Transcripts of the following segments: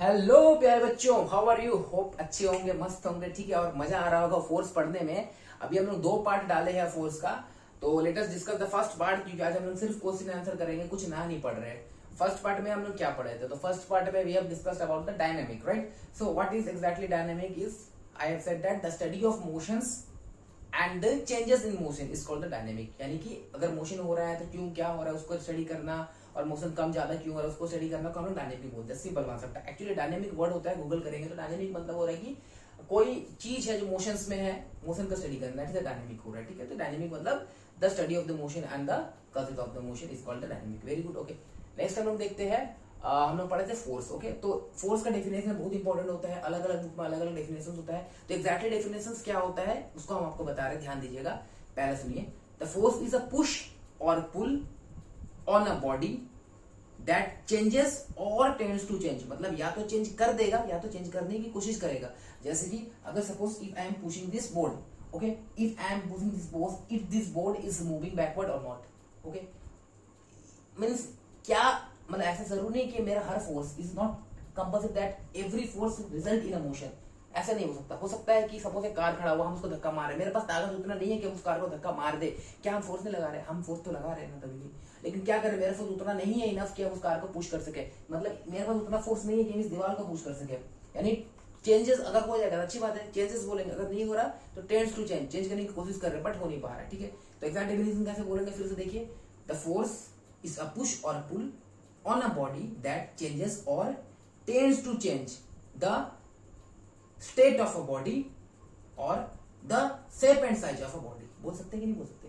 Hello प्यारे बच्चों, how are you? Hope अच्छे होंगे, मस्त होंगे, ठीक है। और मजा आ रहा होगा फोर्स पढ़ने में। अभी हम लोग दो पार्ट डाले हैं फोर्स का, तो let us discuss the first part, क्योंकि आज हम लोग सिर्फ क्वेश्चन आंसर करेंगे, कुछ ना नहीं पढ़ रहे हैं। फर्स्ट पार्ट में हम लोग क्या पढ़े थे? तो फर्स्ट पार्ट में we have discussed about the dynamic, right? So what is exactly dynamic is, I have said that the study of motions and the changes in motion is called the dynamic. यानी कि अगर motion हो रहा है तो क्यों, क्या हो रहा है, उसको स्टडी करना, और मोशन कम ज्यादा क्यों हो रहा है उसको स्टडी करना को हम लोग डायनेमिक बोलते हैं। सिंपल कॉन्सेप्ट है। एक्चुअली डायनेमिक वर्ड होता है, गूगल करेंगे तो डायनेमिक मतलब हो रहा है कि कोई चीज है जो मोशंस में है, मोशन का स्टडी करना है, डायनेमिक हो रहा है, ठीक है। तो डायनेमिक मतलब the study of the motion and the causes of the motion is called the dynamic. Very good, okay. Next हम लोग देखते हैं, हम लोग पढ़े थे फोर्स, ओके। तो फोर्स का डेफिनेशन बहुत इंपॉर्टेंट होता है, अलग अलग बुक में अलग अलग डेफिनेशन होता है। तो एक्जैक्टली डेफिनेशन क्या होता है उसको हम आपको बता रहे हैं, ध्यान दीजिएगा। पहले सुनिए, the force is a push और pull on a body that changes or tends to change. मतलब या तो चेंज कर देगा या तो चेंज करने की कोशिश करेगा। जैसे कि अगर suppose if I am pushing this board, okay, if I am pushing this board, if this board is moving backward or not, okay, means क्या, मतलब ऐसा जरूरी नहीं कि मेरा हर force is not compulsory that every force result in a motion. ऐसा नहीं हो सकता है कि सपोज एक कार खड़ा हुआ, हम उसको धक्का मार रहे हैं, मेरे पास ताकत उतना नहीं है कि हम उस कार को धक्का मार दे। क्या हम फोर्स नहीं लगा रहे? हम फोर्स तो लगा रहे हैं ना तभी भी, लेकिन क्या करें, मेरे पास उतना नहीं है इनफ कि हम उस कार को पुश कर सके। मतलब मेरे पास उतना फोर्स नहीं है कि हम इस दीवार को पुश कर सके। यानी चेंजेस अगर हो जाएगा अच्छी बात है, चेंजेस बोलेंगे, अगर नहीं हो रहा तो टेंड्स टू चेंज, चेंज करने की कोशिश कर रहे हैं बट हो नहीं पा रहा है, ठीक है। तो एग्जैक्ट डेफिनेशन कैसे बोलेंगे फिर से देखिए, the force is a push or pull on a body that changes or tends to change the state of a body or the shape and size of a body। बोल सकते कि नहीं बोल सकते?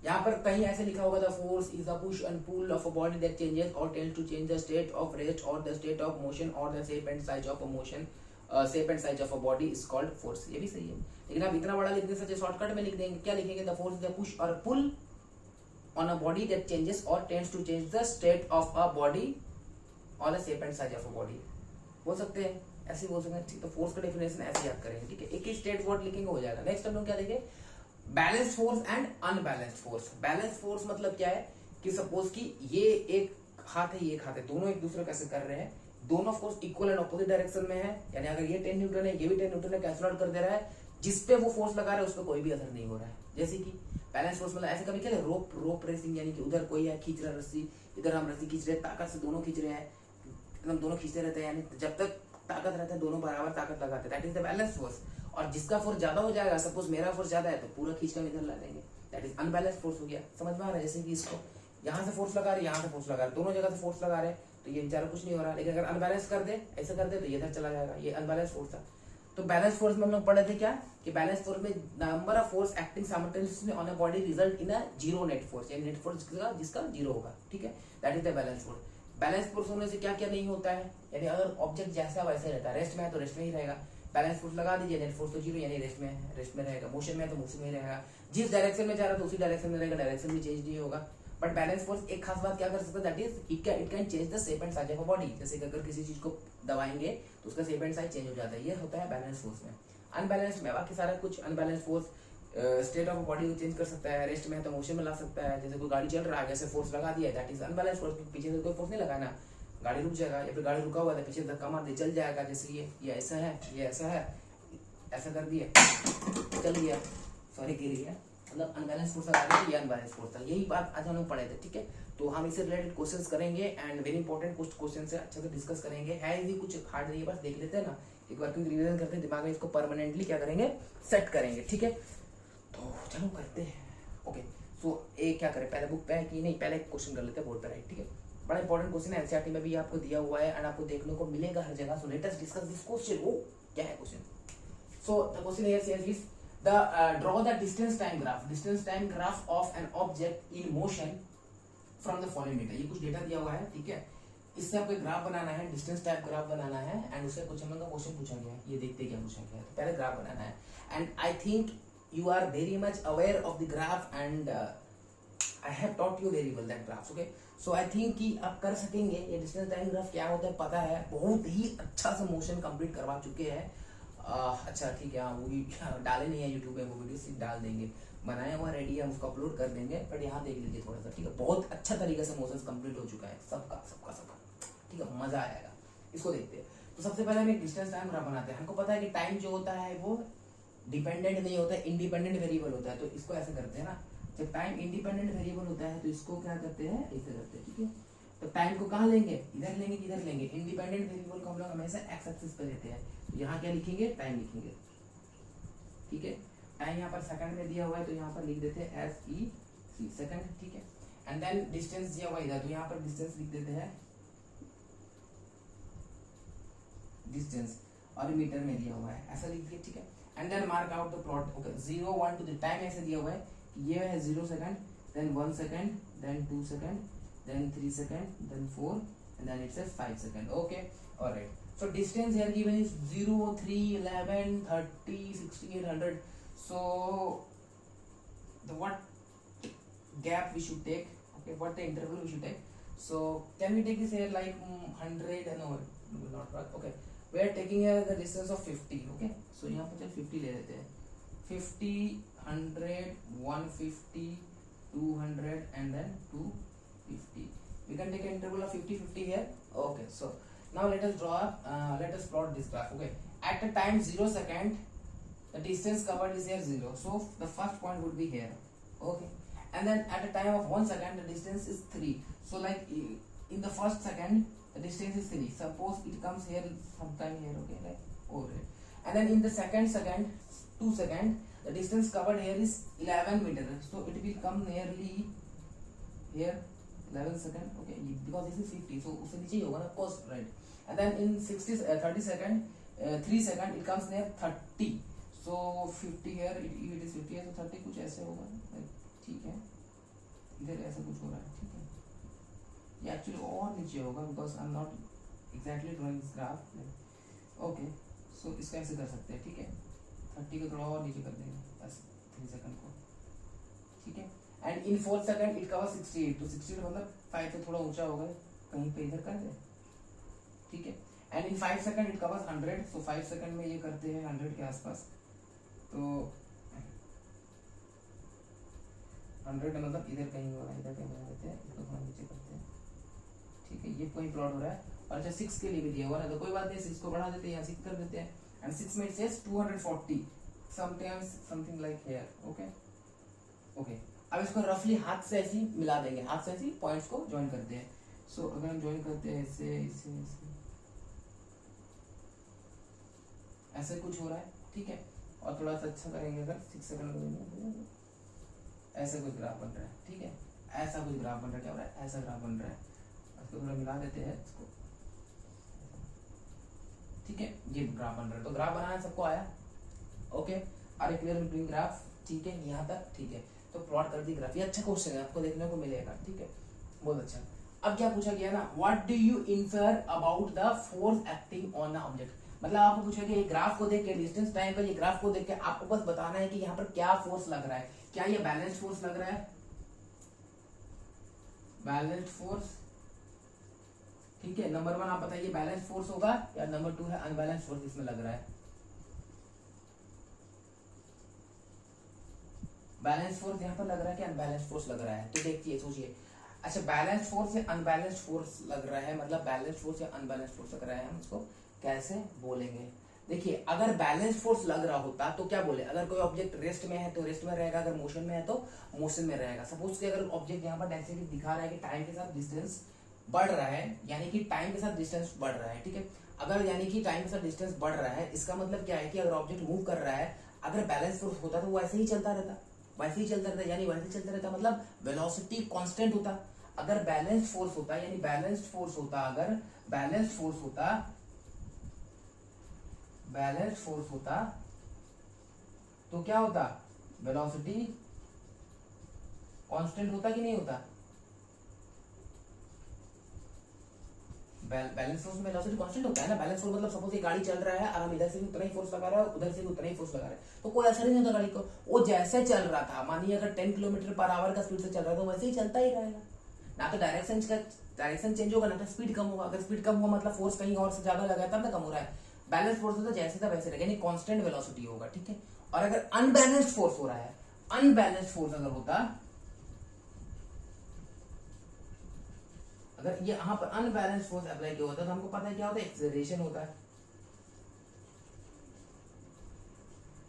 यहाँ पर कहीं ऐसे लिखा होगा, the force is a push and pull of a body that changes or tends to change the state of rest or the state of motion और the shape and size of a motion, shape and size of a body is called force. ये भी सही है, लेकिन आप इतना बड़ा लिखने से शॉर्टकट में लिख देंगे, क्या लिखेंगे? The force is a push और पुल on a body that changes or tends to change the state of a body or the shape and size of a body। बोल सकते हैं, ऐसे बोल सकते हैं। तो फोर्स का डेफिनेशन ऐसे याद करेंगे, ठीक है। एक ही स्टेट वर्ड लिखेंगे हो जाएगा। नेक्स्ट हम लोग क्या देखें, balance force and unbalanced force. Balance force मतलब क्या है कि सपोज कि ये एक हाथ है, ये एक हाथ है, दोनों एक दूसरे कैसे कर रहे हैं, दोनों force equal and opposite direction में है। यानी अगर ये 10 न्यूटन है, ये भी 10 न्यूटन है, कैंसिल आउट कर दे रहा है, जिसपे वो फोर्स लगा रहा है उस पर कोई भी असर नहीं हो रहा है। जैसे कि बैलेंस फोर्स मतलब ऐसे कभी क्या, रोप रेसिंग, यानी कि उधर कोई है खींच रहा रस्सी, इधर हम रस्सी खींच रहे हैं, ताकत से दोनों खींच रहे हैं, एकदम दोनों खींचते रहते हैं, यानी जब तक ताकत रहता है दोनों बराबर ताकत लगाते हैं, that is the balance force. और जिसका फोर्स ज्यादा हो जाएगा, सपोज मेरा फोर्स ज्यादा है तो पूरा खींच कर इधर ला देंगे, दैट इज अनबैलेंस फोर्स हो गया। समझ में आ रहा है? जैसे कि इसको यहाँ से फोर्स लगा रहे, यहाँ से फोर्स लगा रहे, दोनों जगह से फोर्स लगा रहे तो ये बेचारा कुछ नहीं हो रहा। लेकिन अगर अनबैलेंस कर दे, ऐसा कर दे तो ये इधर चला जाएगा, ये अनबैलेंस फोर्स था। तो बैलेंस फोर्स में हम लोग पढ़े थे क्या, कि बैलेंस फोर्स में number of force acting simultaneously on a body result in a zero net force, यानी नेट फोर्स जिसका जीरो होगा, ठीक है, that is the balance force. Balance force होने से क्या क्या नहीं होता है, यानी अगर ऑब्जेक्ट जैसा वैसे रहता है, रेस्ट में है तो रेस्ट में ही रहेगा, बैलेंस फोर्स लगा दीजिए, नेट फोर्स तो जीरो, यानी रेस्ट में रहेगा, मोशन में है तो मोशन में ही रहेगा, जिस डायरेक्शन में जा रहा है तो उसी डायरेक्शन में रहेगा, डायरेक्शन भी चेंज नहीं होगा। बट बैलेंस फोर्स एक खास बात क्या कर सकता है, that is it can change the shape and size of a body. जैसे कि अगर किसी चीज को दबाएंगे तो उसका शेप एंड साइज चेंज हो जाता है, ये होता है बैलेंस फोर्स में। अनबैलेंस में बाकी सारा कुछ, unbalance force state of body को चेंज कर सकता है, रेस्ट में है तो मोशन में ला सकता है। जैसे कोई गाड़ी चल रहा है, आगे से फोर्स लगा दिया, दैट इज अनबैलेंस फोर्स, पीछे से कोई फोर्स नहीं लगाना, गाड़ी रुक जाएगा, या फिर गाड़ी रुका हुआ है पीछे धक्का मार दे चल जाएगा। जैसे ये ऐसा है, ये ऐसा है, ऐसा कर दिया चल गया, सॉरी गिर गया, मतलब अनबैलेंस फोर्स लगा दिया, ये अनबैलेंस फोर्स था। यही बात आज हम लोग पढ़े थे, ठीक है। तो हम इससे रिलेटेड क्वेश्चंस करेंगे एंड वेरी इंपॉर्टेंट कुछ क्वेश्चन से अच्छे से डिस्कस करेंगे। है भी कुछ हार्ड नहीं है, बस देख लेते हैं ना, एक बार क्योंकि रिवीजन करते हैं, दिमाग में इसको परमानेंटली क्या करेंगे, सेट करेंगे, ठीक है। तो चलो करते हैं, ओके। सो एक क्या करें, पहले बुक पे है कि नहीं, पहले एक क्वेश्चन कर लेते हैं बोर्ड पर, ठीक है। बड़ा इंपॉर्टेंट क्वेश्चन है, एनसीईआरटी में भी आपको दिया हुआ है एंड आपको देखने को मिलेगा हर जगह। So let us discuss this question. वो क्या है question? So the question here says is draw the distance time graph of an object in motion from the following data। ये कुछ डेटा दिया हुआ है, ठीक है। इससे आपको ग्राफ बनाना है, डिस्टेंस टाइप ग्राफ बनाना है एंड उससे कुछ हम लोग का क्वेश्चन पूछा गया है, ये देखते क्या पूछा गया है। तो पहले ग्राफ बनाना है and I think you are very much aware of the graph and I have taught you very well that graphs, okay. So I think कि आप कर सकेंगे। ये डिस्टेंस टाइम ग्राफ क्या होता है पता है, बहुत ही अच्छा से मोशन कंप्लीट करवा चुके हैं। अच्छा ठीक है, हाँ वो भी डाले नहीं है यूट्यूब में, वो वीडियो सिर्फ डाल देंगे, बनाया हुआ रेडी है, हम उसको अपलोड कर देंगे। बट यहाँ देख लीजिए थोड़ा सा, ठीक है। बहुत अच्छा तरीके से मोशन कंप्लीट हो चुका है सबका, ठीक है, मजा आएगा। इसको देखते हैं। तो सबसे पहले हम एक डिस्टेंस टाइम ग्राफ बनाते हैं। हमको पता है कि टाइम जो होता है वो डिपेंडेंट नहीं होता है, इंडिपेंडेंट वेरिएबल होता है। तो इसको ऐसे करते हैं ना, जब टाइम इंडिपेंडेंट वेरिएबल होता है तो इसको क्या करते हैं, ऐसे करते हैं, ठीक है। तो टाइम को कहाँ लेंगे, इधर लेंगे, किधर लेंगे, इंडिपेंडेंट वेरिएबल को हम लोग हमेशा एक्स एक्सिस पे लेते हैं। तो यहाँ क्या लिखेंगे, टाइम लिखेंगे, ठीक है। टाइम यहाँ पर सेकंड में दिया हुआ है तो यहाँ पर लिख देते हैं SEC सेकंड, ठीक है। एंड देन डिस्टेंस दिया हुआ इधर, तो यहाँ पर डिस्टेंस लिख देते हैं डिस्टेंस, और मीटर में दिया हुआ है, ऐसा लिख दिया, ठीक है। And then mark out the plot, okay. 0 1 to the time ऐसे दिया हुआ है कि ये है 0 second, then 1 second, then 2 second, then 3 second, then 4, and then it says 5 seconds. Okay, all right. So distance here given is 0, 3, 11, 30, 60, 100. So the what gap we should take? Okay, what the interval we should take? So can we take this here like 100? No, not right. Okay, we are taking here the distance of 50. Okay, so यहाँ पर चल 50 ले लेते हैं. 50, 100, 150, 200, and then 250. We can take an interval of 50 50 here. Okay, so now let us draw let us plot this graph. Okay, at a time 0 second the distance covered is here 0, so the first point would be here. Okay, and then at a time of 1 second the distance is 3, so like in the first second the distance is 3. Suppose it comes here sometime here, okay, like over here. And then in the second 2 second the distance covered here is 11 meter, so it will come nearly here 11 second, okay, because this is 50, so उससे नीचे ही होगा ना, cost, right. And then in 30 second 3 second it comes near 30, so 50 here it is 50 है, so 30 कुछ ऐसे होगा, ठीक है। इधर ऐसा कुछ हो रहा है, ठीक है। ये एक्चुअली और नीचे होगा because I'm not exactly drawing this graph, okay, so इसका ऐसे कर सकते हैं, ठीक है। 30 को थोड़ा और नीचे कर देंगे बस 3 सेकंड को, ठीक है। And in 4 second it cover 68, तो 68 मतलब 5 से थोड़ा ऊंचा होगा, कहीं पे इधर कर दे, ठीक है। And in 5 second it covers 100, so 5 second में ये करते हैं 100 के आसपास, तो 100 मतलब इधर कहीं होगा, इधर कहीं बना देते हैं, इसको थोड़ा नीचे करते हैं, ठीक है। ये कोई प्लॉट हो रहा है, और अच्छा 6 के लिए भी दिया हुआ है, तो कोई बात नहीं, 6 को बढ़ा देते हैं या 6 कर देते हैं। एंड 6 में it says 240, sometimes something like here, okay okay. अब इसको रफली हाथ से ऐसे मिला देंगे, हाथ से ऐसे पॉइंट्स को ज्वाइन करते हैं। सो अगर हम ज्वाइन करते हैं ऐसे ऐसे ऐसे कुछ हो रहा है, ठीक है। और थोड़ा सा अच्छा करेंगे अगर 6 सेकंड ऐसे कुछ ग्राफ बन रहा है, ठीक है। ऐसा कुछ ग्राफ बन रहा है, क्या हो रहा है, ऐसा ग्राफ बन रहा है, इसको थोड़ा मिला देते हैं इसको, ठीक है। ये ग्राफ बन रहा है, तो ग्राफ बनाना सबको आया, okay. Are a clear between graph, ठीक है, यहाँ तक ठीक है। तो प्लॉट कर दी ग्राफ, ये अच्छा क्वेश्चन है, आपको देखने को मिलेगा, ठीक है, बहुत अच्छा। अब क्या पूछा गया ना, what do you infer about the force acting on the object, मतलब आपको पूछा गया ये ग्राफ को देख के, डिस्टेंस टाइम का ये ग्राफ को देख के आपको बस बताना है कि यहाँ पर क्या फोर्स लग रहा है, क्या ये बैलेंस फोर्स लग रहा है, बैलेंस फोर्स, ठीक है। नंबर 1 आप बताइए बैलेंस फोर्स होगा, या नंबर 2 है अनबैलेंस फोर्स इसमें लग रहा है। बैलेंस फोर्स यहाँ पर लग रहा है कि अनबैलेंस फोर्स लग रहा है, तो देखिए सोचिए, अच्छा बैलेंस फोर्स या अनबैलेंस फोर्स लग रहा है, मतलब बैलेंस फोर्स या अनबैलेंस फोर्स लग रहा है, हम इसको कैसे बोलेंगे। देखिए अगर बैलेंस फोर्स लग रहा होता तो क्या बोले, अगर कोई ऑब्जेक्ट रेस्ट में है तो रेस्ट में रहेगा, अगर मोशन में है तो मोशन में रहेगा। सपोज कि अगर ऑब्जेक्ट यहाँ पर डेंसिटी दिखा रहा है कि टाइम के साथ डिस्टेंस बढ़ रहा है, यानी कि टाइम के साथ डिस्टेंस बढ़ रहा है, ठीक है। अगर यानी कि टाइम के साथ डिस्टेंस बढ़ रहा है, इसका मतलब क्या है कि अगर ऑब्जेक्ट मूव कर रहा है, अगर बैलेंस फोर्स होता तो वो ऐसे ही चलता रहता, वैसे ही चलता रहता, यानी वैसे चलता रहता मतलब वेलोसिटी कांस्टेंट होता। अगर बैलेंस फोर्स होता, यानी बैलेंस्ड फोर्स होता, अगर बैलेंस फोर्स होता, बैलेंस फोर्स होता तो क्या होता, वेलोसिटी कांस्टेंट होता कि नहीं होता, बैलेंस फोर्स में वेलोसिटी कांस्टेंट होता है ना। बैलेंस फोर्स मतलब सपोज ये गाड़ी चल रहा है और हम इधर से भी उतना ही फोर्स लगा रहे हैं, उधर से भी उतना ही फोर्स लगा रहे हैं, तो कोई असर नहीं होता गाड़ी को, वो जैसे चल रहा था, मानिए अगर 10 किलोमीटर पर आवर का स्पीड से चल रहा है तो वैसे ही चलता ही रहेगा, ना तो डायरेक्शन चेंज होगा, ना तो स्पीड कम होगा। अगर स्पीड कम हुआ मतलब फोर्स कहीं और से ज्यादा लगा तब ना कम हो रहा है। बैलेंस फोर्स होता जैसे था वैसे रहेगा, यानी कांस्टेंट वेलोसिटी होगा, ठीक है। और अगर अनबैलेंस्ड फोर्स हो रहा है, अनबैलेंस्ड फोर्स अगर होता, अगर ये यहाँ पर अनबैलेंस फोर्स अप्लाई किया होता है तो हमको पता है क्या होता है, एक्सेलरेशन होता है।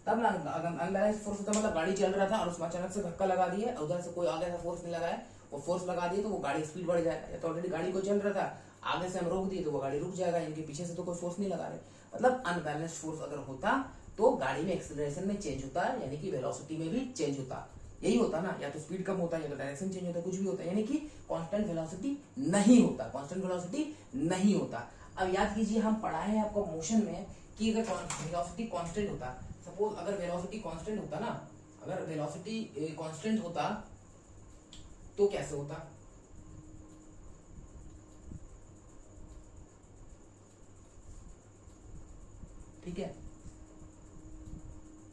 तब ना, अगर अनबैलेंस फोर्स होता मतलब गाड़ी चल रहा था और उसमें अचानक से धक्का लगा दिए, उधर से कोई आगे से फोर्स नहीं लगाया, वो फोर्स लगा दिए तो वो गाड़ी स्पीड बढ़ जाएगा। या तो ऑलरेडी गाड़ी को चल रहा था, आगे से हम रोक दिए तो वो गाड़ी रुक जाएगा, इनके पीछे से तो कोई फोर्स नहीं लगा रहे। मतलब अनबैलेंस फोर्स अगर होता तो गाड़ी में एक्सेलरेशन में चेंज होता है, यानी कि वेलोसिटी में भी चेंज होता। यही होता ना, या तो स्पीड कम होता है या तो डायरेक्शन चेंज होता है, कुछ भी होता है, यानी कि कांस्टेंट वेलोसिटी नहीं होता, कांस्टेंट वेलोसिटी नहीं होता। अब याद कीजिए हम पढ़ाए हैं आपको मोशन में कि अगर वेलोसिटी कांस्टेंट होता, सपोज अगर वेलोसिटी कांस्टेंट होता ना, अगर वेलोसिटी कांस्टेंट होता तो कैसे होता, ठीक है।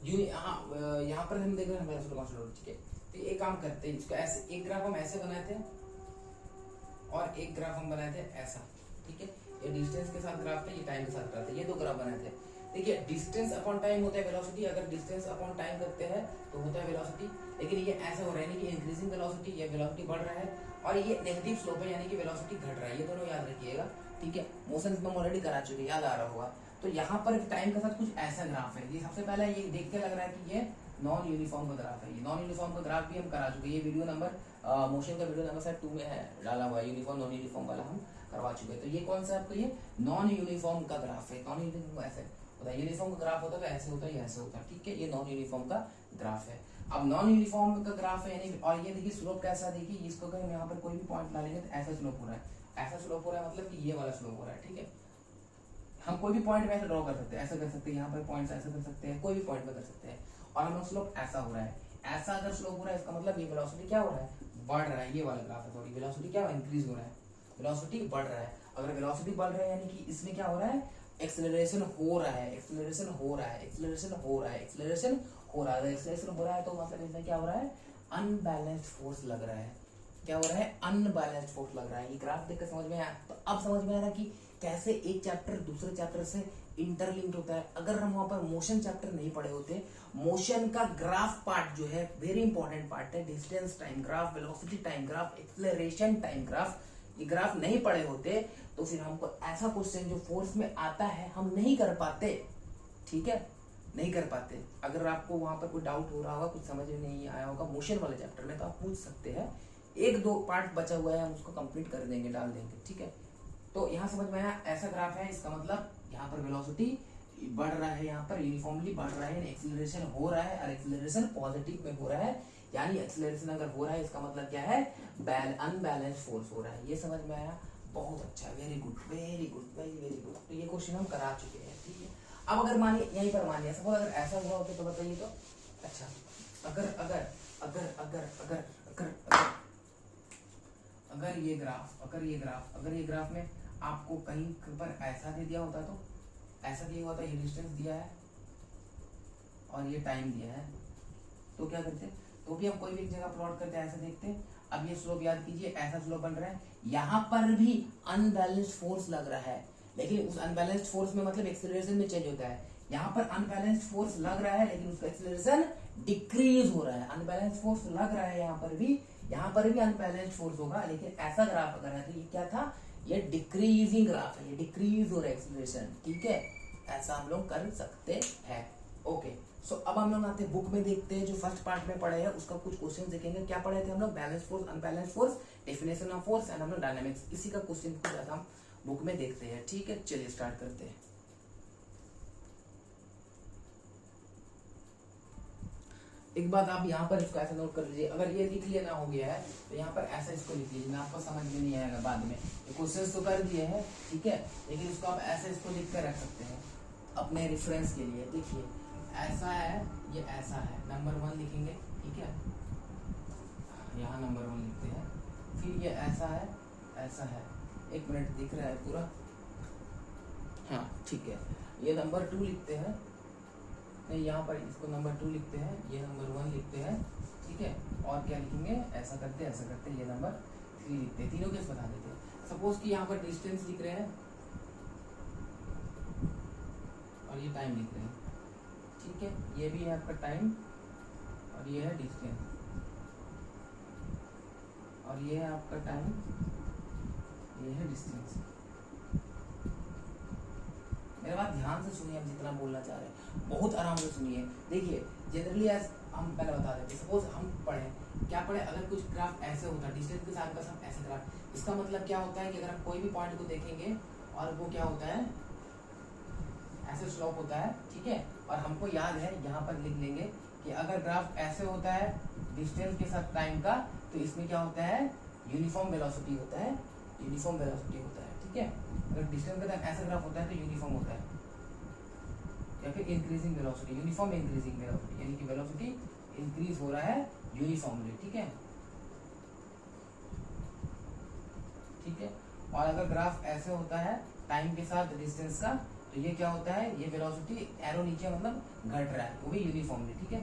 यहाँ पर हम देख रहे हैं वेलोसिटी कांस्टेंट, ठीक है। तो एक काम करते हैं, इसको ऐसे एक ग्राफ हम ऐसे बनाए थे और एक ग्राफ हम बनाए थे ऐसा, ठीक है। ये डिस्टेंस के साथ ग्राफ था, ये टाइम के साथ ग्राफ था, ये दो ग्राफ बनाए थे। देखिए डिस्टेंस अपॉन टाइम होता है वेलोसिटी, अगर डिस्टेंस अपॉन टाइम करते हैं तो होता है वेलोसिटी। लेकिन ये ऐसा हो रहा है यानी कि इंक्रीजिंग वेलोसिटी, ये वेलोसिटी बढ़ रहा है, और ये नेगेटिव स्लोप है यानी कि वेलोसिटी घट रहा है। ये दोनों याद रखिएगा, ठीक है। मोशन में हम ऑलरेडी करा चुके, याद आ रहा होगा। तो यहाँ पर टाइम के साथ कुछ ऐसा ग्राफ है। ये सबसे पहले ये देख के लग रहा है कि ये नॉन यूनिफॉर्म का ग्राफ है। ये नॉन यूनिफॉर्म का ग्राफ भी हम करा चुके, ये वीडियो नंबर मोशन का वीडियो नंबर शायद 2 में है डाला हुआ है, यूनिफॉर्म नॉन यूनिफॉर्म वाला हम करवा चुके। तो ये कौन सा आपको, ये नॉन यूनिफॉर्म का ग्राफ है। नॉन यूनिफॉर्म ऐसे होता है, यूनिफॉर्म का ग्राफ होता है तो ऐसे होता है, ऐसे होता है, ठीक है। ये नॉन यूनिफॉर्म का ग्राफ है। अब नॉन यूनिफॉर्म का ग्राफ है यानी, और ये देखिए स्लोप कैसा, देखिए इसको अगर हम यहाँ पर कोई भी पॉइंट ला लेंगे तो ऐसा स्लोप हो रहा है, ऐसा स्लोप हो रहा है, मतलब कि ये वाला स्लोप हो रहा है, ठीक है। हम कोई भी पॉइंट में ऐसे ड्रॉ कर सकते हैं, ऐसा कर सकते हैं, यहाँ पर पॉइंट्स ऐसा कर सकते हैं, कोई भी पॉइंट में कर सकते हैं। और हम लोग स्लोप ऐसा हो रहा है, ऐसा अगर स्लोप हो रहा है इसका मतलब ये वेलोसिटी क्या हो रहा है, बढ़ रहा है। ये वाला ग्राफ है, थोड़ी वेलोसिटी क्या इंक्रीज हो रहा है, वेलोसिटी बढ़ रहा है। अगर वेलोसिटी बढ़ रहा है यानी कि इसमें क्या हो रहा है, एक्सेलरेशन हो रहा है, एक्सेलरेशन हो रहा है, एक्सेलरेशन हो रहा है, एक्सेलरेशन हो रहा है। एक्सेलरेशन हो रहा है तो मतलब इसमें क्या हो रहा है, अनबैलेंस्ड फोर्स लग रहा है। क्या हो रहा है, अनबैलेंस्ड फोर्स लग रहा है। ये ग्राफ देखकर समझ में आया। तो अब समझ में आ रहा कि कैसे एक चैप्टर दूसरे चैप्टर से इंटरलिंक्ड होता है। अगर हम वहां पर मोशन चैप्टर नहीं पढ़े होते, मोशन का ग्राफ पार्ट जो है वेरी इंपॉर्टेंट पार्ट है, distance time graph, velocity time graph, acceleration time graph, ये ग्राफ नहीं पढ़े होते तो फिर हमको ऐसा क्वेश्चन जो फोर्स में आता है हम नहीं कर पाते, ठीक है, नहीं कर पाते। अगर आपको वहां पर कोई डाउट हो रहा होगा, कुछ समझ में नहीं आया होगा मोशन वाले चैप्टर में, तो आप पूछ सकते हैं। एक दो पार्ट बचा हुआ है, हम उसको कंप्लीट कर देंगे, डाल देंगे, ठीक है। तो यहाँ समझ में आया, ऐसा ग्राफ है, इसका मतलब यहाँ पर वेलोसिटी बढ़ रहा है, यहाँ पर यूनिफॉर्मली बढ़ रहा है, एक्सेलरेशन हो रहा है, और एक्सेलरेशन पॉजिटिव में हो रहा है। यानी एक्सेलरेशन अगर हो रहा है इसका मतलब क्या है, अनबैलेंस फोर्स हो रहा है। ये समझ में आया, बहुत अच्छा, very good, very good, very very good. तो ये क्वेश्चन हम करा चुके हैं, ठीक है। अब अगर मानिए यहीं पर मानिए सपोज अगर ऐसा हुआ होता तो बताइए। तो अच्छा, अगर अगर अगर अगर अगर अगर अगर ये ग्राफ, अगर ये ग्राफ में आपको कहीं पर ऐसा दे दिया होता, तो ऐसा दिया होता, ये डिस्टेंस दिया है और ये टाइम दिया है, तो क्या करते, तो भी हम कोई भी जगह प्लॉट करते हैं, ऐसा देखते। अब ये स्लोप याद कीजिए, ऐसा स्लोप बन रहा है, यहाँ पर भी अनबैलेंस्ड फोर्स लग रहा है, लेकिन उस अनबैलेंस्ड फोर्स में मतलब एक्सेलरेशन में चेंज होता है। यहाँ पर अनबैलेंस्ड फोर्स लग रहा है लेकिन उसका एक्सेलरेशन डिक्रीज हो रहा है। अनबैलेंस्ड फोर्स लग रहा है यहाँ पर भी अनबैलेंस्ड फोर्स होगा, लेकिन ऐसा ग्राफ अगर है तो ये क्या था, ये डिक्रीजिंग ग्राफ है, ये डिक्रीज हो रहा है एक्सेलरेशन, ठीक है। ऐसा हम लोग कर सकते हैं, ओके। सो अब हम लोग आते हैं बुक में, देखते हैं जो फर्स्ट पार्ट में पढ़े हैं उसका कुछ क्वेश्चन देखेंगे। क्या पढ़े थे हम लोग, balance force, unbalance force, definition of force and हम लोग डायनामिक्स, इसी का क्वेश्चन पूरा हम बुक में देखते हैं, ठीक है। चलिए स्टार्ट करते हैं। एक बात आप यहाँ पर इसको ऐसा नोट कर लीजिए, अगर ये लिख लेना हो गया है तो यहाँ पर ऐसा इसको लिख लीजिए, आपको समझ में नहीं आएगा बाद में। ये क्वेश्चन तो कर दिए हैं, ठीक है, लेकिन इसको आप ऐसे इसको लिख कर रख सकते हैं अपने रेफरेंस के लिए। देखिए ऐसा है, ये ऐसा है, नंबर 1 लिखेंगे, ठीक है, यहाँ नंबर 1 लिखते हैं। फिर ये ऐसा है, ऐसा है, 1 मिनट दिख रहा है पूरा, हाँ ठीक है। ये नंबर 2 लिखते हैं, नहीं यहाँ पर इसको नंबर 2 लिखते हैं, ये नंबर 1 लिखते हैं, ठीक है। और क्या लिखेंगे, ऐसा करते ये नंबर 3 लिखते हैं, तीनों केस बता देते हैं। सपोज कि यहाँ पर डिस्टेंस लिख रहे हैं और ये टाइम लिख रहे हैं, ठीक है। ये भी है आपका टाइम और ये है डिस्टेंस, और ये है आपका टाइम, ये है डिस्टेंस। मेरे बात ध्यान से सुनिए, हम जितना बोलना चाह रहे हैं बहुत आराम से सुनिए। देखिए जनरली एज हम पहले बता देते, सपोज हम क्या पढ़े, अगर कुछ ग्राफ ऐसे होता है डिस्टेंस के साथ हम ऐसे ग्राफ, इसका मतलब क्या होता है कि अगर हम कोई भी पॉइंट को देखेंगे और वो क्या होता है ऐसे स्लोप होता है, ठीक है, और हमको याद है यहाँ पर लिख लेंगे कि अगर ग्राफ ऐसे होता है डिस्टेंस के साथ टाइम का, तो इसमें क्या होता है यूनिफॉर्म वेलोसिटी होता है, यूनिफॉर्म वेलोसिटी होता है, ठीक है। अगर डिस्टेंस के साथ ऐसा ग्राफ होता है तो यूनिफॉर्म होता है, या फिर increasing velocity, uniform increasing velocity, यानी कि वेलोसिटी इंक्रीज हो रहा है यूनिफॉर्मली, ठीक है, ठीक है। और अगर ग्राफ ऐसे होता है टाइम के साथ डिस्टेंस का, तो ये क्या होता है, ये वेलोसिटी एरो नीचे मतलब घट रहा है, वो भी यूनिफॉर्मली, ठीक है,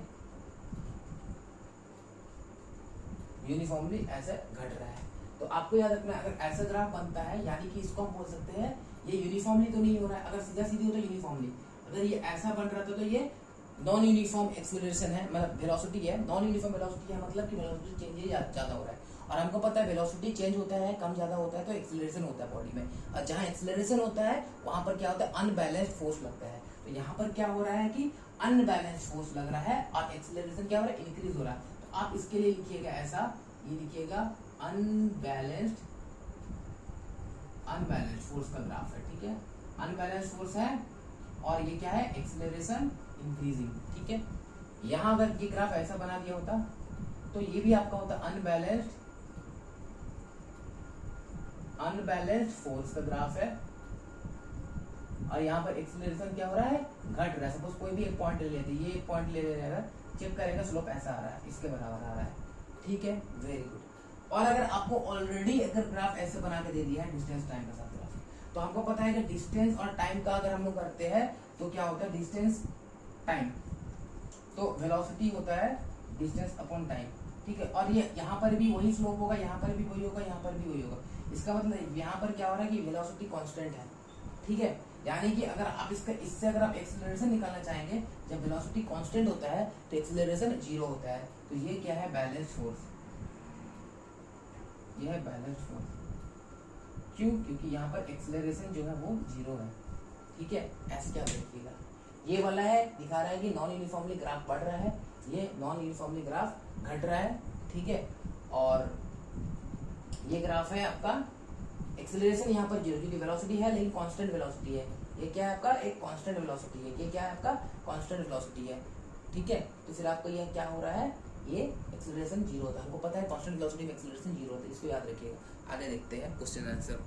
यूनिफॉर्मली ऐसे घट रहा है। तो आपको याद रखना है, अगर ऐसा ग्राफ बनता है यानी कि इसको हम बोल सकते हैं ये यूनिफॉर्मली तो नहीं हो रहा है, अगर सीधा सीधी हो तो यूनिफॉर्मली, अगर ये ऐसा बन रहा था तो ये नॉन यूनिफॉर्म एक्सीलरेशन है, मतलब वेलोसिटी है, नॉन यूनिफॉर्म वेलोसिटी है, मतलब कि वेलोसिटी चेंज ज्यादा हो रहा है। और हमको पता है वेलोसिटी चेंज होता है कम ज्यादा होता है तो एक्सीलरेशन होता है बॉडी में, और जहां एक्सीलरेशन होता है वहां पर क्या होता है अनबैलेंस्ड फोर्स लगता है। तो यहाँ पर क्या हो रहा है कि अनबैलेंस्ड फोर्स लग रहा है और एक्सीलरेशन क्या हो रहा है इंक्रीज हो रहा है। तो आप इसके लिए लिखिएगा ऐसा, ये लिखिएगा अनबैलेंस्ड फोर्स का ग्राफ है, ठीक है, अनबैलेंस्ड फोर्स है और ये क्या है एक्सीलरेशन इंक्रीजिंग, ठीक है। यहां अगर ये ग्राफ ऐसा बना दिया होता तो ये भी आपका होता अनबैलेंस्ड फोर्स का ग्राफ है, और यहाँ पर एक्सीलरेशन क्या हो रहा है घट रहा है। सपोज कोई भी एक पॉइंट ले लेते, ये एक पॉइंट ले रहेगा, चेक करेगा स्लोप ऐसा आ रहा है, इसके बराबर आ रहा है, ठीक है, वेरी गुड। और अगर आपको ऑलरेडी अगर ग्राफ ऐसे बना के दे दिया है डिस्टेंस टाइम के साथ ग्राफ, तो हमको पता है कि डिस्टेंस और टाइम का अगर हम लोग करते हैं तो क्या होता है डिस्टेंस टाइम, तो वेलोसिटी होता है डिस्टेंस अपॉन टाइम, ठीक है। और ये यहाँ पर भी वही स्लोप होगा, यहाँ पर भी वही होगा, यहाँ पर भी वही होगा। इसका मतलब यहाँ पर क्या हो रहा है कि वेलोसिटी कांस्टेंट है, ठीक है, यानी कि अगर आप इससे अगर आप एक्सीलरेशन निकालना चाहेंगे, जब वेलोसिटी कांस्टेंट होता है तो एक्सीलरेशन जीरो होता है। तो ये क्या है बैलेंस फोर्स, ये है बैलेंस फोर्स, क्यों, क्योंकि यहाँ पर एक्सीलरेशन जो है वो जीरो है, ठीक है। ऐसे क्या देखिएगा, ये वाला है दिखा रहा है कि नॉन यूनिफॉर्मली ग्राफ बढ़ रहा है, ये नॉन यूनिफॉर्मली ग्राफ घट रहा है, ठीक है। और ये ग्राफ है आपका एक्सीलरेशन यहाँ पर जीरो, क्योंकि वेलोसिटी है लेकिन कांस्टेंट वेलोसिटी है, ये क्या है आपका एक कांस्टेंट वेलोसिटी है, ये क्या है आपका कांस्टेंट वेलोसिटी है, ठीक है। तो फिर आपको ये क्या हो रहा है, ये एक्सीलरेशन जीरो होता है, हमको पता है कांस्टेंट वेलोसिटी में एक्सीलरेशन जीरो होता है, इसको याद रखिएगा। आगे देखते हैं question answer.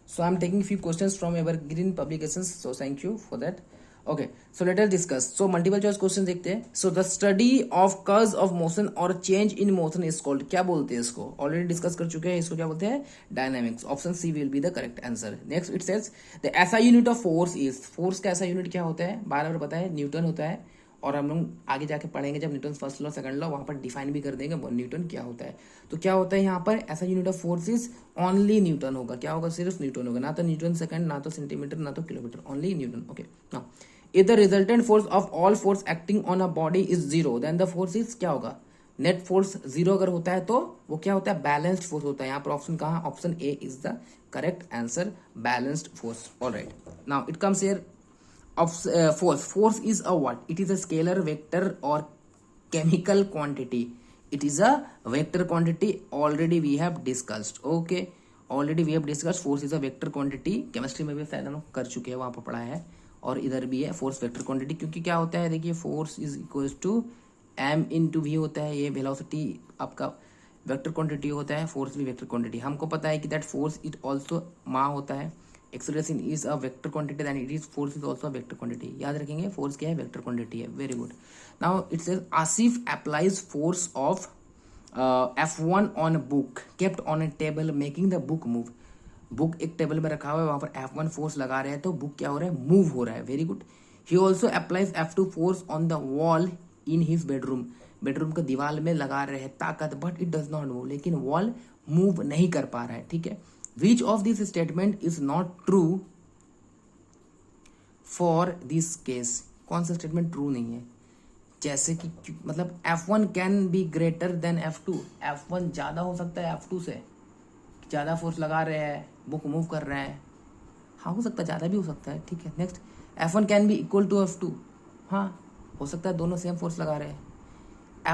So I'm taking few questions from Evergreen Publications. So thank you for that. Okay, so let us discuss. So multiple choice question देखते हैं. So the study of cause of motion or change in motion is called, क्या बोलते हैं इसको, already discuss कर चुके हैं, इसको क्या बोलते हैं dynamics. Option C will be the correct answer. Next it says the SI unit of force is, force का एसआई यूनिट क्या होता है, बार बार पता है न्यूटन होता है, और हम लोग आगे जाके पढ़ेंगे जब Newton first law second law, वहां पर डिफाइन भी कर देंगे न्यूटन क्या होता है। तो क्या होता है यहाँ पर ऐसा unit of force is only Newton होगा, क्या होगा सिर्फ न्यूटन होगा, ना तो न्यूटन सेकंड, ना तो सेंटीमीटर, ना तो kilometre, only newton. Okay, now if the resultant force of all force acting on a body is zero, then the force is क्या होगा नेट फोर्स। जीरो अगर होता है तो वो क्या होता है बैलेंस्ड फोर्स होता है। यहाँ पर ऑप्शन कहाँ, option A is the correct answer, balanced force. Alright, now it comes here of force is a what, it is a scalar vector or chemical quantity, it is a vector quantity, already we have discussed, okay, already we have discussed force is a vector quantity, chemistry में भी शायद हम कर चुके हैं, वहां पर पढ़ा है, और इधर भी है फोर्स वेक्टर क्वांटिटी, क्योंकि क्या होता है देखिए force is equal to m into V होता है, ये वेलोसिटी आपका वेक्टर क्वांटिटी होता है, फोर्स भी वेक्टर क्वांटिटी। हमको पता है कि that force it also mass होता है, acceleration is a vector quantity, then it is force is also vector quantity. याद रखेंगे फोर्स क्या है, वेक्टर क्वांटिटी है। Very good. Now it says Asif applies force of F1 on book kept on a table making the book move. Book एक table में रखा हुआ है, वहां पर F1 फोर्स लगा रहे हैं तो बुक क्या हो रहा है, मूव हो रहा है। Very good. He also applies F2 force on the wall in his bedroom, bedroom के दीवार में लगा रहे हैं ताकत, but it does not move, लेकिन वॉल मूव नहीं कर पा रहा है, ठीक है। Which of this statement is not true for this case? कौन सा स्टेटमेंट ट्रू नहीं है, जैसे कि मतलब F1 can B greater than F2, F1 ज्यादा हो सकता है F2 से, ज़्यादा फोर्स लगा रहे हैं, बुक मूव कर रहे हैं, हाँ हो सकता है, ज़्यादा भी हो सकता है, ठीक है। Next, F1 can be equal to F2, हाँ हो सकता है दोनों सेम फोर्स लगा रहे हैं।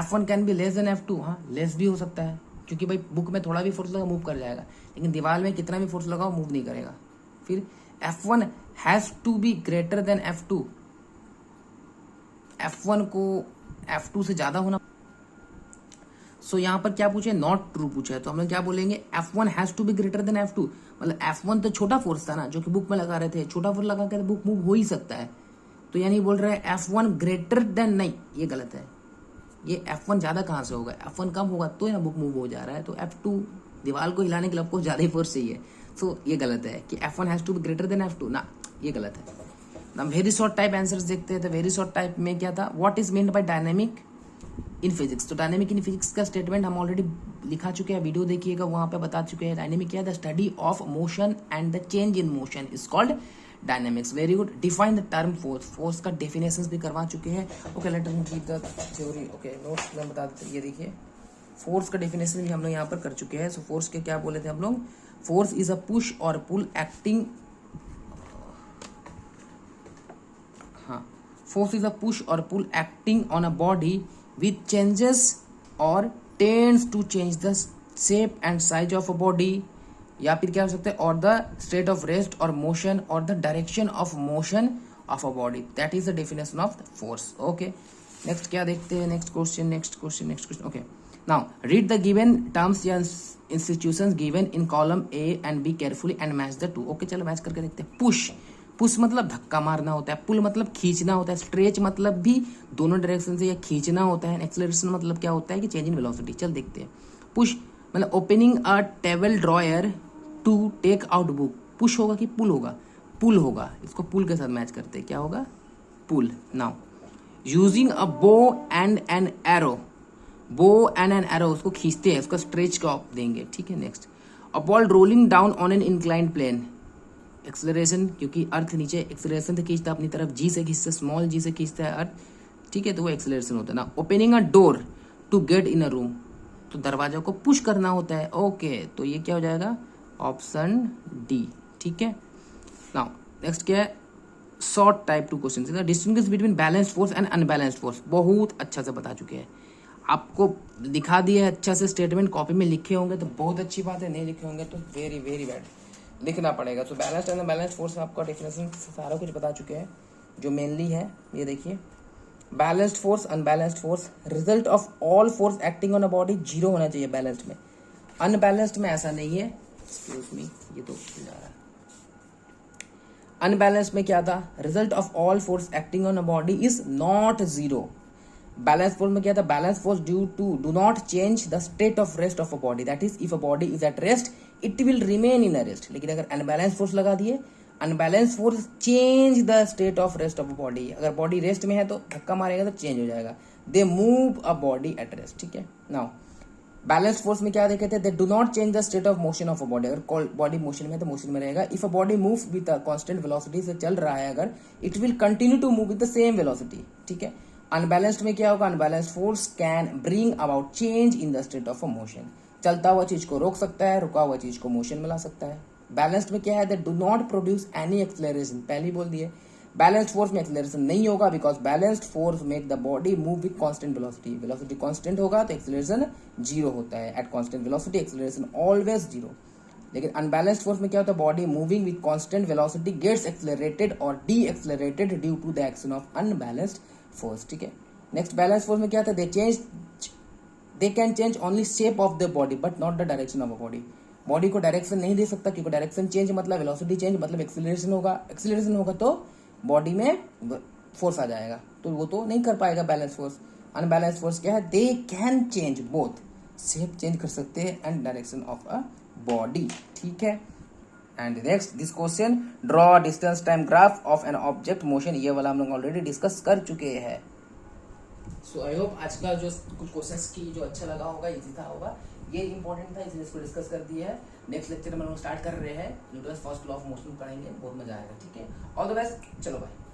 F1 can be less than F2, हाँ लेस भी हो सकता है, क्योंकि भाई बुक में थोड़ा भी फोर्स लगा मूव कर जाएगा, लेकिन दीवार में कितना भी फोर्स लगाओ मूव नहीं करेगा। फिर F1 has to be greater than F2, F1 को F2 से ज़्यादा होना। सो यहाँ पर क्या पूछे, नॉट ट्रू पूछा है, तो हम लोग क्या बोलेंगे, F1 has to be greater than F2, मतलब F1 तो छोटा फोर्स था ना जो कि बुक में लगा रहे थे, छोटा फोर्स लगा के बुक मूव हो ही सकता है, तो यानी बोल रहे हैं F1 ग्रेटर देन, नहीं ये गलत है, ये F1 ज़्यादा कहाँ से होगा, F1 कम होगा तो ना बुक मूव हो जा रहा है, तो F2 दीवार को हिलाने के लिए आपको ज़्यादा ही फोर्स चाहिए, सो ये गलत है कि F1 has to be greater than F2, ना ये गलत है। हम वेरी शॉर्ट टाइप आंसर्स देखते हैं, तो वेरी शॉर्ट टाइप में क्या था, what is meant by dynamic in physics, तो डायनेमिक इन फिजिक्स का स्टेटमेंट हम ऑलरेडी लिखा चुके हैं, वीडियो देखिएगा वहां पे बता चुके हैं। डायनेमिक क्या है, the study of motion and the change in motion is called dynamics. Very good, define the term force, force का डेफिनेशंस भी करवा चुके हैं। Okay let me give the theory, okay notes में बता देते, ये देखिए फोर्स का डेफिनेशन भी हम लोग यहाँ पर कर चुके हैं। सो फोर्स के क्या बोले थे हम लोग, फोर्स इज अ पुश और पुल एक्टिंग, हाँ फोर्स इज अ पुश और pull acting on a body which changes or tends to change the shape and size of a body, या फिर क्या हो सकता है, और द स्टेट ऑफ रेस्ट और मोशन और the direction of motion of a body, that is the definition of force. Okay next क्या देखते हैं, next question. Okay now read the given terms या institutions given in column A and B carefully and match the two. Okay चलो match करके देखते हैं। Push, push मतलब धक्का मारना होता है, पुल मतलब खींचना होता है, स्ट्रेच मतलब भी दोनों डायरेक्शन से या खींचना होता है, एक्सेलरेशन मतलब क्या होता है कि चेंज इन वेलोसिटी। चल देखते हैं। पुश मतलब opening a table drawer to take out book, push होगा कि पुल होगा, पुल होगा, इसको पुल के साथ मैच करते हैं, क्या होगा पुल। Now using a bow and an arrow, bow and an arrow उसको खींचते हैं, उसका स्ट्रेच का देंगे, ठीक है। Next a ball rolling down on an inclined plane, acceleration क्योंकि अर्थ नीचे एक्सेलरेशन से खींचता है अपनी तरफ, जी से खींचता है, स्मॉल जी से खींचता है अर्थ, ठीक है, तो वो एक्सेलरेशन होता है ना। Opening a door to get in a room, तो दरवाजा को पुश करना होता है। ओके तो ये क्या हो जाएगा, ऑप्शन डी, ठीक है। नाउ नेक्स्ट क्या है, short type two question, distinguish between balanced force and unbalanced force, बहुत अच्छा से बता चुके हैं, आपको दिखा दिया है अच्छा से स्टेटमेंट, कॉपी में लिखे होंगे तो बहुत अच्छी बात है, नहीं लिखे होंगे तो वेरी वेरी बैड, लिखना पड़ेगा। तो बैलेंस्ड एंड बैलेंस्ड फोर्स आपका डेफिनेशन सारा कुछ बता चुके हैं, जो मेनली है ये देखिए, balanced force unbalanced force, result of all force acting on a body zero होना चाहिए बैलेंस्ड में, अनबैलेंस्ड में ऐसा नहीं है, एक्सक्यूज मी ये तो जा रहा है। अनबैलेंस्ड में क्या था, result of all force acting on a body is not zero. Balance force में क्या था, balance force due to do not change the state of rest of a body, that is if a body is at rest it will remain in a rest. लेकिन अगर unbalance force लगा दिए, unbalance force change the state of rest of a body, अगर body rest में है तो धक्का मारेगा तो चेंज हो जाएगा, they move a body at rest, ठीक है। नाउ बैलेंस फोर्स में क्या देखे थे, they do not change the state of motion of a body, अगर बॉडी मोशन में है तो मोशन में रहेगा। If a body move with a constant velocity से चल रहा है अगर, it will continue to move with the same velocity, ठीक है। अनबैलेंस्ड में क्या होगा, unbalanced force can bring about change in the state of a motion, चलता हुआ चीज को रोक सकता है, रुका हुआ चीज को मोशन में ला सकता है। बैलेंस्ड में क्या है, दे do not produce any acceleration, पहले ही बोल दिए। बैलेंस्ड फोर्स में एक्सेलरेशन नहीं होगा, because balanced force make the body move with constant velocity, velocity constant होगा तो एक्सेलरेशन जीरो होता है, at constant velocity acceleration always zero. लेकिन अनबैलेंस्ड फोर्स में क्या होता है, body moving with constant velocity gets accelerated और decelerated due to the action of unbalanced force, ठीक है। नेक्स्ट बैलेंस फोर्स में क्या था, they can change only shape of the body but not the direction of a body, body को direction नहीं दे सकता, क्योंकि डायरेक्शन चेंज मतलब वेलोसिटी चेंज मतलब एक्सेलरेशन होगा, एक्सेलरेशन होगा तो बॉडी में फोर्स आ जाएगा, तो वो तो नहीं कर पाएगा बैलेंस फोर्स। अनबैलेंस फोर्स क्या है, दे can change both, shape change कर सकते हैं and direction of a body, ठीक है। And next this question, draw distance time graph of an object motion, ये वाला हम लोग ऑलरेडी डिस्कस कर चुके हैं। सो आई होप आज का जो कुछ क्वेश्चंस की जो अच्छा लगा होगा, इजी था होगा, ये इंपॉर्टेंट था इसलिए इसको डिस्कस कर दिया है। नेक्स्ट लेक्चर में हम लोग स्टार्ट कर रहे हैं Newton's first law of motion पढ़ेंगे, बहुत मजा आएगा, ठीक है। ऑल द बेस्ट, चलो बाय।